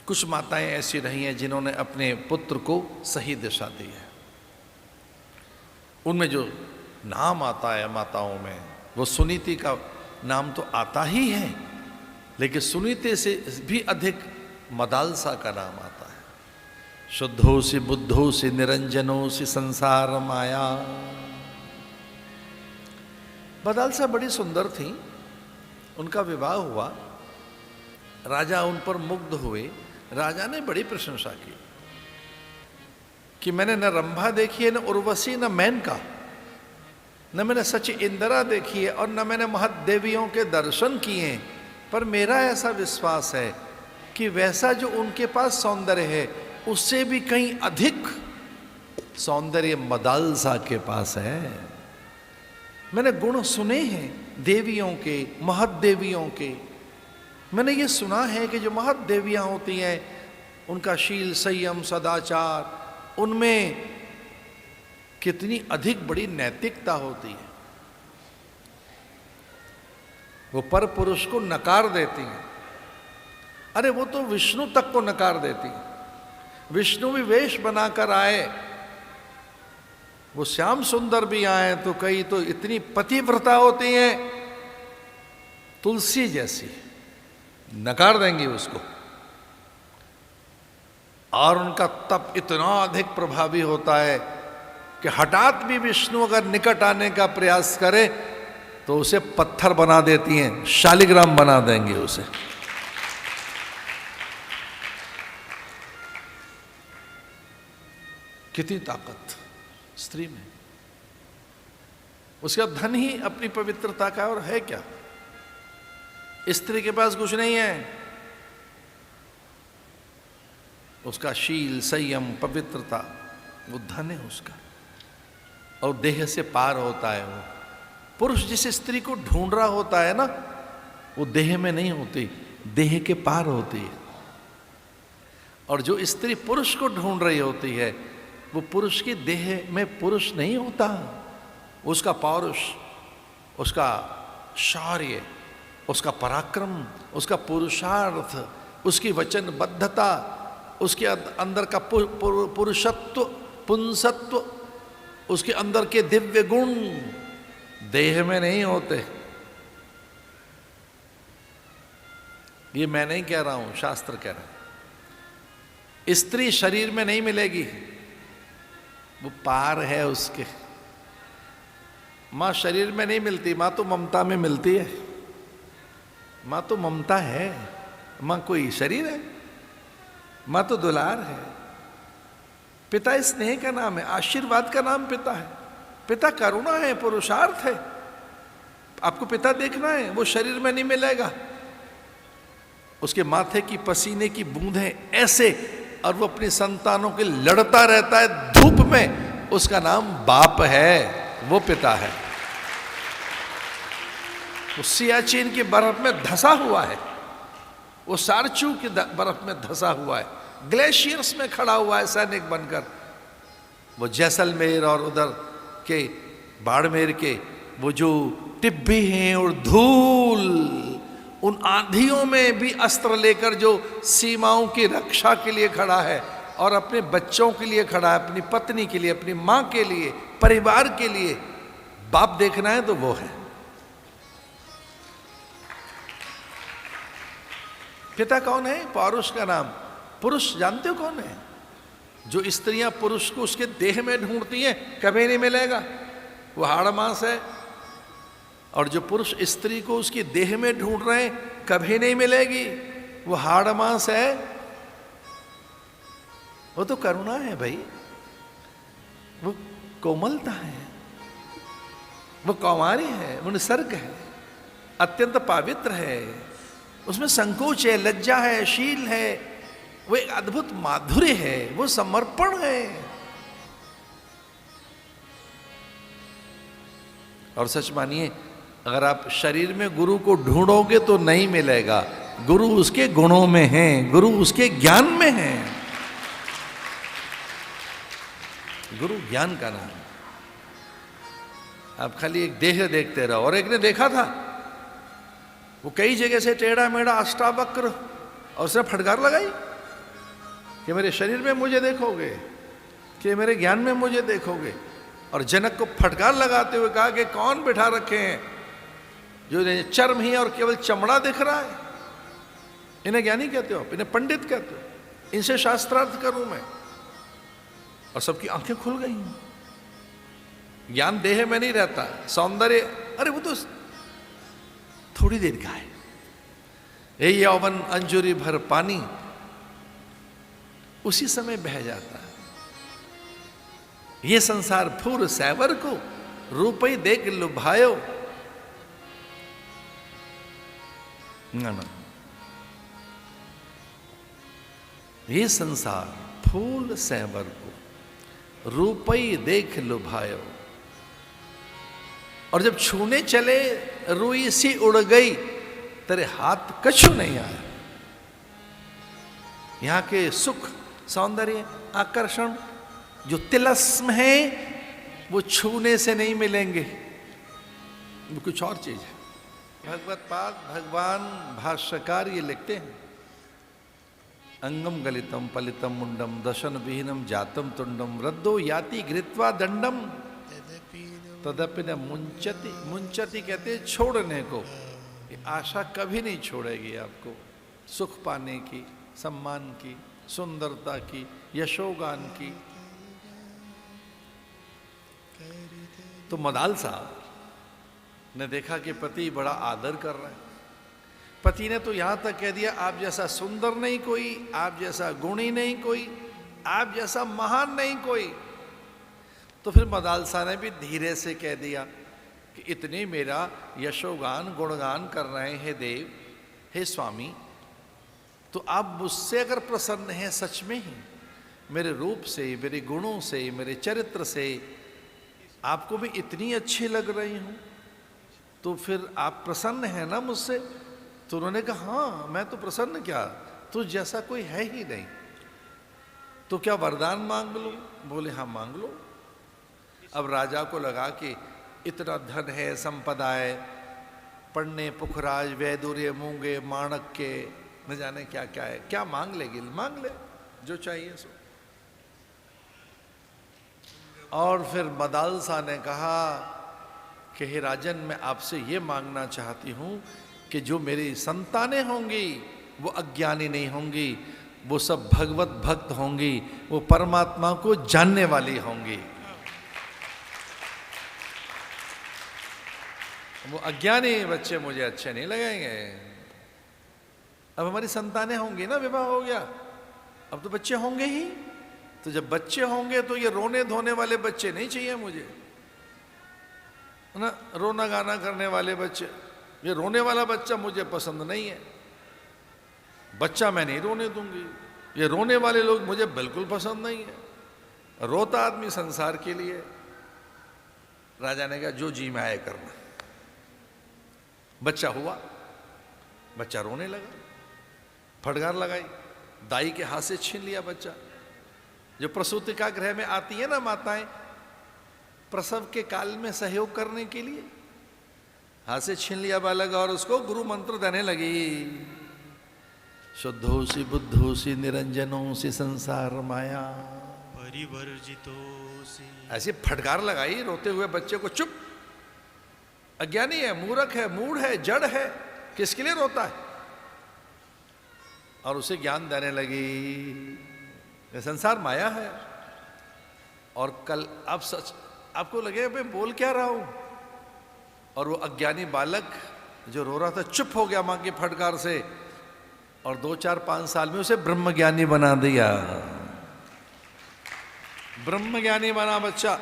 कुछ माताएं ऐसी रही हैं जिन्होंने अपने पुत्र को सही दिशा दी है। उनमें जो नाम आता है माताओं में, वो सुनीति का नाम तो आता ही है, लेकिन सुनीति से भी अधिक मदालसा का नाम आता है। शुद्धो से बुद्धो से निरंजनो से संसार माया। मदालसा बड़ी सुंदर थी, उनका विवाह हुआ, राजा उन पर मुग्ध हुए। राजा ने बड़ी प्रशंसा की कि मैंने न रंभा देखी है, न उर्वशी, न मेनका, न मैंने सच इंदिरा देखी है, और न मैंने महदेवियों के दर्शन किए हैं, पर मेरा ऐसा विश्वास है कि वैसा जो उनके पास सौंदर्य है उससे भी कहीं अधिक सौंदर्य मदालसा के पास है। मैंने गुण सुने हैं देवियों के, महदेवियों के। मैंने ये सुना है कि जो महदेवियाँ होती हैं उनका शील, संयम, सदाचार, उनमें कितनी अधिक बड़ी नैतिकता होती है। वो पर पुरुष को नकार देती हैं। अरे वो तो विष्णु तक को नकार देती हैं। विष्णु भी वेश बनाकर आए, वो श्याम सुंदर भी आए, तो कई तो इतनी पतिव्रता होती हैं तुलसी जैसी, नकार देंगी उसको। और उनका तप इतना अधिक प्रभावी होता है कि हठात भी विष्णु अगर निकट आने का प्रयास करे तो उसे पत्थर बना देती हैं, शालिग्राम बना देंगे उसे। कितनी ताकत स्त्री में। उसका धन ही अपनी पवित्रता का, और है क्या? स्त्री के पास कुछ नहीं है। उसका शील, संयम, पवित्रता, वो धन है उसका, और देह से पार होता है वो। पुरुष जिस स्त्री को ढूंढ रहा होता है ना, वो देह में नहीं होती, देह के पार होती है। और जो स्त्री पुरुष को ढूंढ रही होती है वो पुरुष की देह में पुरुष नहीं होता। उसका पौरुष, उसका शौर्य, उसका पराक्रम, उसका पुरुषार्थ, उसकी वचनबद्धता, उसके अंदर का पुरुषत्व, पुंसत्व, उसके अंदर के दिव्य गुण देह में नहीं होते। ये मैं नहीं कह रहा हूं, शास्त्र कह रहा है। स्त्री शरीर में नहीं मिलेगी, वो पार है उसके। मां शरीर में नहीं मिलती, मां तो ममता में मिलती है। मां तो ममता है, मां कोई शरीर है? मां तो दुलार है। पिता स्नेह का नाम है, आशीर्वाद का नाम पिता है। पिता करुणा है, पुरुषार्थ है। आपको पिता देखना है, वो शरीर में नहीं मिलेगा। उसके माथे की पसीने की बूंदें ऐसे, और वो अपनी संतानों के लड़ता रहता है धूप में, उसका नाम बाप है, वो पिता है। वो सियाचिन की बर्फ में धंसा हुआ है, वो सारचू की बर्फ में धंसा हुआ है, ग्लेशियर्स में खड़ा हुआ है सैनिक बनकर। वो जैसलमेर और उधर के बाड़मेर के वो जो टिब्बी हैं और धूल, उन आंधियों में भी अस्त्र लेकर जो सीमाओं की रक्षा के लिए खड़ा है, और अपने बच्चों के लिए खड़ा है, अपनी पत्नी के लिए, अपनी मां के लिए, परिवार के लिए। बाप देखना है तो वो है। पिता कौन है? पौरुष का नाम। पुरुष जानते हो कौन है? जो स्त्रियां पुरुष को उसके देह में ढूंढती हैं, कभी नहीं मिलेगा, वो हाड़ मांस है। और जो पुरुष स्त्री को उसकी देह में ढूंढ रहे हैं, कभी नहीं मिलेगी, वो हाड़ मांस है। वो तो करुणा है भाई, वो कोमलता है, वो कौमारी है, वो निसर्ग है, अत्यंत पवित्र है। उसमें संकोच है, लज्जा है, शील है, वो एक अद्भुत माधुर्य है, वो समर्पण है। और सच मानिए, अगर आप शरीर में गुरु को ढूंढोगे तो नहीं मिलेगा। गुरु उसके गुणों में है, गुरु उसके ज्ञान में है। गुरु ज्ञान का नाम। आप खाली एक देह देखते रहो। और एक ने देखा था, वो कई जगह से टेढ़ा मेढ़ा अष्टावक्र, और उसने फटकार लगाई, कि मेरे शरीर में मुझे देखोगे, कि मेरे ज्ञान में मुझे देखोगे। और जनक को फटकार लगाते हुए कहा कि कौन बिठा रखे हैं जो चर्म ही और केवल चमड़ा दिख रहा है? इन्हें ज्ञानी कहते हो आप, इन्हें पंडित कहते हो, इनसे शास्त्रार्थ करूं मैं? और सबकी आंखें खुल गई। ज्ञान देह में नहीं रहता, सौंदर्य अरे वो तो थोड़ी देर का है। ये यौवन अंजुरी भर पानी उसी समय बह जाता है। ये संसार फूर सैवर को रूप ही देख लुभायो। ना ये संसार फूल सैवर को रूप ही देख लुभायो। और जब छूने चले रुई सी उड़ गई, तेरे हाथ कछु नहीं आया। यहां के सुख सौंदर्य आकर्षण जो तिलस्म है वो छूने से नहीं मिलेंगे, वो कुछ और चीज है। भगवत पाद भगवान भाष्यकार ये लिखते हैं, अंगम गलितम पलितम मुंडम दशन विहीनम जातम तुंडम रद्दो याति घृत्वा दंडम तदपि न मुंचति। मुंचति कहते छोड़ने को। ये आशा कभी नहीं छोड़ेगी आपको सुख पाने की, सम्मान की, सुंदरता की, यशोगान की। तो मदाल साहब ने देखा कि पति बड़ा आदर कर रहा है। पति ने तो यहां तक कह दिया, आप जैसा सुंदर नहीं कोई, आप जैसा गुणी नहीं कोई, आप जैसा महान नहीं कोई। तो फिर मदालसा ने भी धीरे से कह दिया कि इतने मेरा यशोगान गुणगान कर रहे हैं देव, हे स्वामी, तो आप मुझसे अगर प्रसन्न हैं सच में ही, मेरे रूप से, मेरे गुणों से, मेरे चरित्र से आपको भी इतनी अच्छी लग रही हूं, तो फिर आप प्रसन्न हैं ना मुझसे? तो उन्होंने कहा हाँ मैं तो प्रसन्न, क्या तुझ जैसा कोई है ही नहीं, तो क्या वरदान मांग लूं? बोले हाँ मांग लो। अब राजा को लगा कि इतना धन है, संपदा है, पढ़ने पुखराज वैदुर्य मूंगे माणक के न जाने क्या क्या है, क्या मांग लेगी? मांग ले जो चाहिए सो। और फिर मदालसा ने कहा कि हे राजन, मैं आपसे ये मांगना चाहती हूं कि जो मेरी संतानें होंगी वो अज्ञानी नहीं होंगी, वो सब भगवत भक्त होंगी, वो परमात्मा को जानने वाली होंगी। वो अज्ञानी बच्चे मुझे अच्छे नहीं लगेंगे। अब हमारी संतानें होंगी ना, विवाह हो गया, अब तो बच्चे होंगे ही। तो जब बच्चे होंगे तो ये रोने धोने वाले बच्चे नहीं चाहिए मुझे, ना रोना गाना करने वाले बच्चे। ये रोने वाला बच्चा मुझे पसंद नहीं है, बच्चा मैं नहीं रोने दूंगी। ये रोने वाले लोग मुझे बिल्कुल पसंद नहीं है। रोता आदमी संसार के लिए। राजा ने कहा जो जी में आए करना। बच्चा हुआ, बच्चा रोने लगा, फटकार लगाई, दाई के हाथ से छीन लिया बच्चा। जो प्रसूति का गृह में आती है ना माताएं प्रसव के काल में सहयोग करने के लिए, हाथ से छीन लिया बालक और उसको गुरु मंत्र देने लगी, शुद्धोसी बुद्धोसी निरंजनोसी संसार माया परिवर्जितोसी। ऐसी फटकार लगाई रोते हुए बच्चे को, चुप, अज्ञानी है, मूर्ख है, मूढ़ है, जड़ है, किसके लिए रोता है? और उसे ज्ञान देने लगी, ये संसार माया है। और कल अब सच आपको लगे मैं बोल क्या रहा हूं। और वो अज्ञानी बालक जो रो रहा था चुप हो गया मां की फटकार से, और 2-4-5 साल में उसे ब्रह्मज्ञानी बना दिया। ब्रह्मज्ञानी बना बच्चा।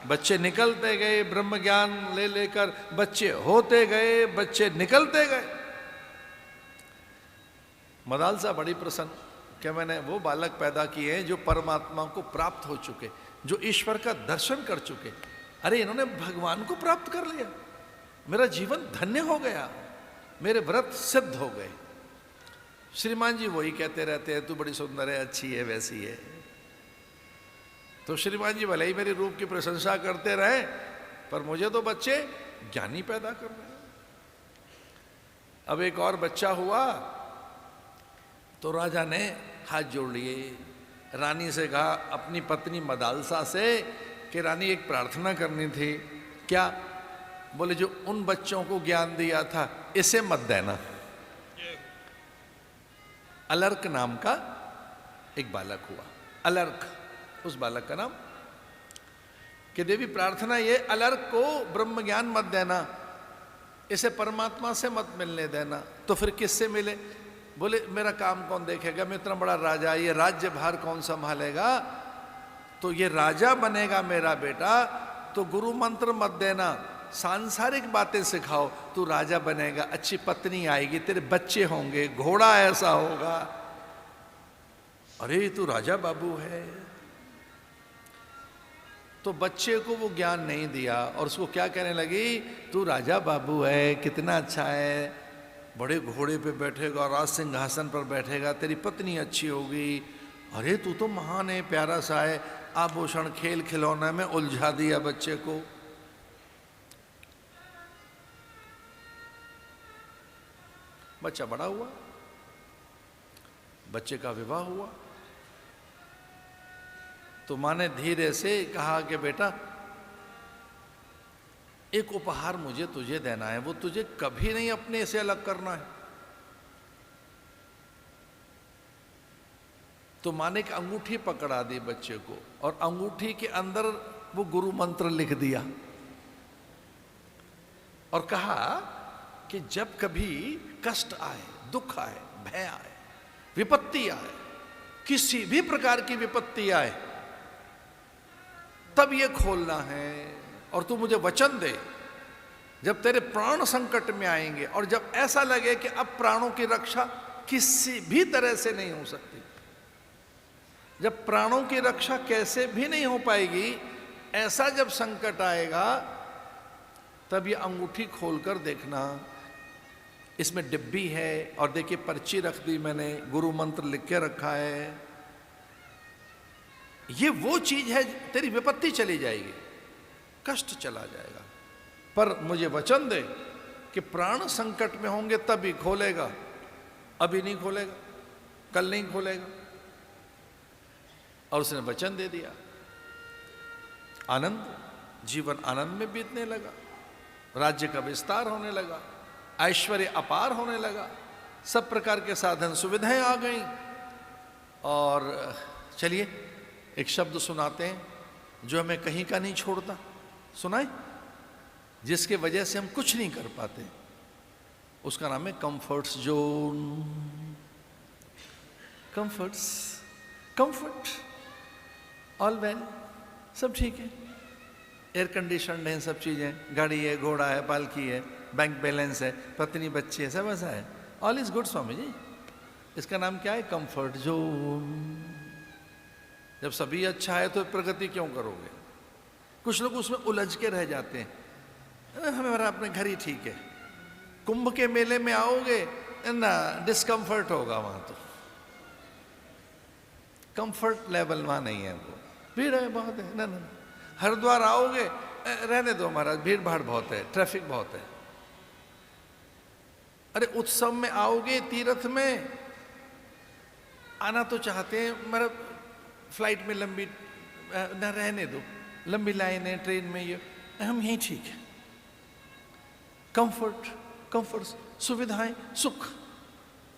बच्चे निकलते गए, ब्रह्म ज्ञान ले लेकर बच्चे होते गए, बच्चे निकलते गए। मदालसा बड़ी प्रसन्न कि मैंने वो बालक पैदा किए हैं जो परमात्मा को प्राप्त हो चुके, जो ईश्वर का दर्शन कर चुके। अरे इन्होंने भगवान को प्राप्त कर लिया, मेरा जीवन धन्य हो गया, मेरे व्रत सिद्ध हो गए। श्रीमान जी वही कहते रहते हैं तू बड़ी सुंदर है, अच्छी है, वैसी है। तो श्रीमान जी भले ही मेरे रूप की प्रशंसा करते रहे, पर मुझे तो बच्चे ज्ञानी पैदा कर रहे हैं। अब एक और बच्चा हुआ तो राजा ने हाथ जोड़ लिए रानी से कहा अपनी पत्नी मदालसा से कि रानी एक प्रार्थना करनी थी। क्या? बोले जो उन बच्चों को ज्ञान दिया था इसे मत देना। अलर्क नाम का एक बालक हुआ, अलर्क उस बालक का नाम। कि देवी प्रार्थना ये, अलर्क को ब्रह्म ज्ञान मत देना, इसे परमात्मा से मत मिलने देना। तो फिर किससे मिले? बोले मेरा काम कौन देखेगा, मैं इतना बड़ा राजा, ये राज्य भार कौन संभालेगा? तो ये राजा बनेगा मेरा बेटा, तो गुरु मंत्र मत देना, सांसारिक बातें सिखाओ, तू राजा बनेगा, अच्छी पत्नी आएगी, तेरे बच्चे होंगे, घोड़ा ऐसा होगा। अरे तू राजा बाबू है। तो बच्चे को वो ज्ञान नहीं दिया और उसको क्या कहने लगी, तू राजा बाबू है, कितना अच्छा है, बड़े घोड़े पे बैठेगा, राज सिंहासन पर बैठेगा, तेरी पत्नी अच्छी होगी। अरे तू तो महान है, प्यारा सा है, आभूषण खेल खिलौना में उलझा दिया बच्चे को। बच्चा बड़ा हुआ, बच्चे का विवाह हुआ, तो माँ ने धीरे से कहा कि बेटा एक उपहार मुझे तुझे देना है, वो तुझे कभी नहीं अपने से अलग करना है। तो माँ ने एक अंगूठी पकड़ा दी बच्चे को और अंगूठी के अंदर वो गुरु मंत्र लिख दिया और कहा कि जब कभी कष्ट आए, दुख आए, भय आए, विपत्ति आए, किसी भी प्रकार की विपत्ति आए, तब ये खोलना है। और तू मुझे वचन दे, जब तेरे प्राण संकट में आएंगे और जब ऐसा लगे कि अब प्राणों की रक्षा किसी भी तरह से नहीं हो सकती, जब प्राणों की रक्षा कैसे भी नहीं हो पाएगी, ऐसा जब संकट आएगा, तब ये अंगूठी खोलकर देखना, इसमें डिब्बी है और देखिए पर्ची रख दी मैंने, गुरु मंत्र लिख के रखा है। ये वो चीज है, तेरी विपत्ति चली जाएगी, कष्ट चला जाएगा, पर मुझे वचन दे कि प्राण संकट में होंगे तभी खोलेगा, अभी नहीं खोलेगा, कल नहीं खोलेगा। और उसने वचन दे दिया। आनंद, जीवन आनंद में बीतने लगा, राज्य का विस्तार होने लगा, ऐश्वर्य अपार होने लगा, सब प्रकार के साधन सुविधाएं आ गई। और चलिए एक शब्द सुनाते हैं जो हमें कहीं का नहीं छोड़ता, सुनाए, जिसके वजह से हम कुछ नहीं कर पाते। उसका नाम है comforts zone. Comforts, comfort, all well, सब ठीक है, एयर कंडीशनड है, सब चीज़ें, गाड़ी है, घोड़ा है, पालकी है, बैंक बैलेंस है, पत्नी बच्चे है, सब ऐसा है, all is good Swami ji. इसका नाम क्या है? Comfort zone. जब सभी अच्छा है तो प्रगति क्यों करोगे? कुछ लोग उसमें उलझ के रह जाते हैं, हमारा अपने घर ही ठीक है। कुंभ के मेले में आओगे ना, डिस्कम्फर्ट होगा वहां, तो कंफर्ट लेवल वहां नहीं है, वो भीड़ है बहुत है ना। हरिद्वार आओगे, रहने दो महाराज, भीड़ भाड़ बहुत है, ट्रैफिक बहुत है। अरे उत्सव में आओगे, तीर्थ में आना तो चाहते हैं, मतलब फ्लाइट में लंबी न रहने दो, लंबी लाइन है ट्रेन में, ये हम यहीं ठीक है। कंफर्ट, कंफर्ट, सुविधाएं, सुख।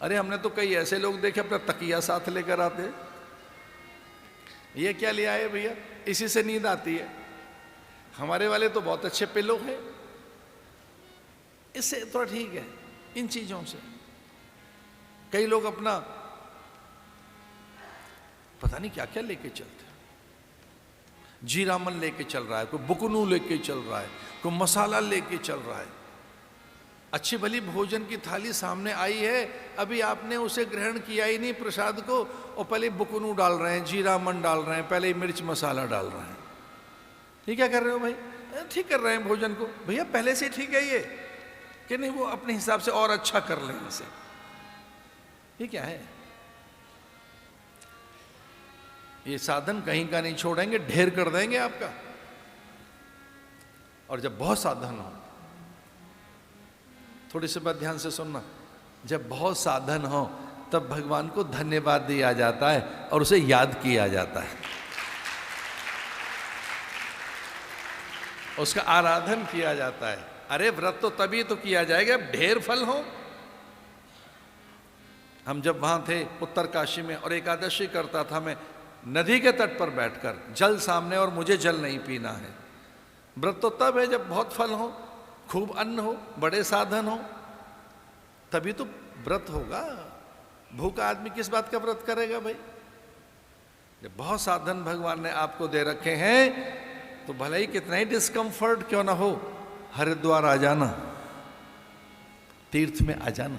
अरे हमने तो कई ऐसे लोग देखे अपना तकिया साथ लेकर आते, ये क्या ले आए भैया, इसी से नींद आती है। हमारे वाले तो बहुत अच्छे पिलो हैं, इससे थोड़ा ठीक है, इन चीजों से। कई लोग अपना पता नहीं क्या क्या लेके चलते हैं, जीरामन लेके चल रहा है, कोई बुकनू लेके चल रहा है, कोई मसाला लेके चल रहा है। अच्छी भली भोजन की थाली सामने आई है, अभी आपने उसे ग्रहण किया ही नहीं प्रसाद को, और पहले बुकनू डाल रहे हैं, जीरामन डाल रहे हैं, पहले ही मिर्च मसाला डाल रहे हैं। ये क्या कर रहे हो भाई? ठीक कर रहे हैं भोजन को भैया, पहले से ठीक है ये कि नहीं, वो अपने हिसाब से और अच्छा कर लें इसे। ये क्या है? ये साधन कहीं का नहीं छोड़ेंगे, ढेर कर देंगे आपका। और जब बहुत साधन हो, थोड़ी सी बात ध्यान से सुनना, जब बहुत साधन हो तब भगवान को धन्यवाद दिया जाता है और उसे याद किया जाता है, उसका आराधन किया जाता है। अरे व्रत तो तभी तो किया जाएगा जब ढेर फल हो। हम जब वहां थे उत्तर काशी में और एकादशी करता था मैं, नदी के तट पर बैठकर, जल सामने और मुझे जल नहीं पीना है। व्रत तो तब है जब बहुत फल हो, खूब अन्न हो, बड़े साधन हो, तभी तो व्रत होगा। भूखा आदमी किस बात का व्रत करेगा भाई? जब बहुत साधन भगवान ने आपको दे रखे हैं तो भले ही कितना ही डिस्कम्फर्ट क्यों ना हो, हरिद्वार आ जाना, तीर्थ में आ जाना।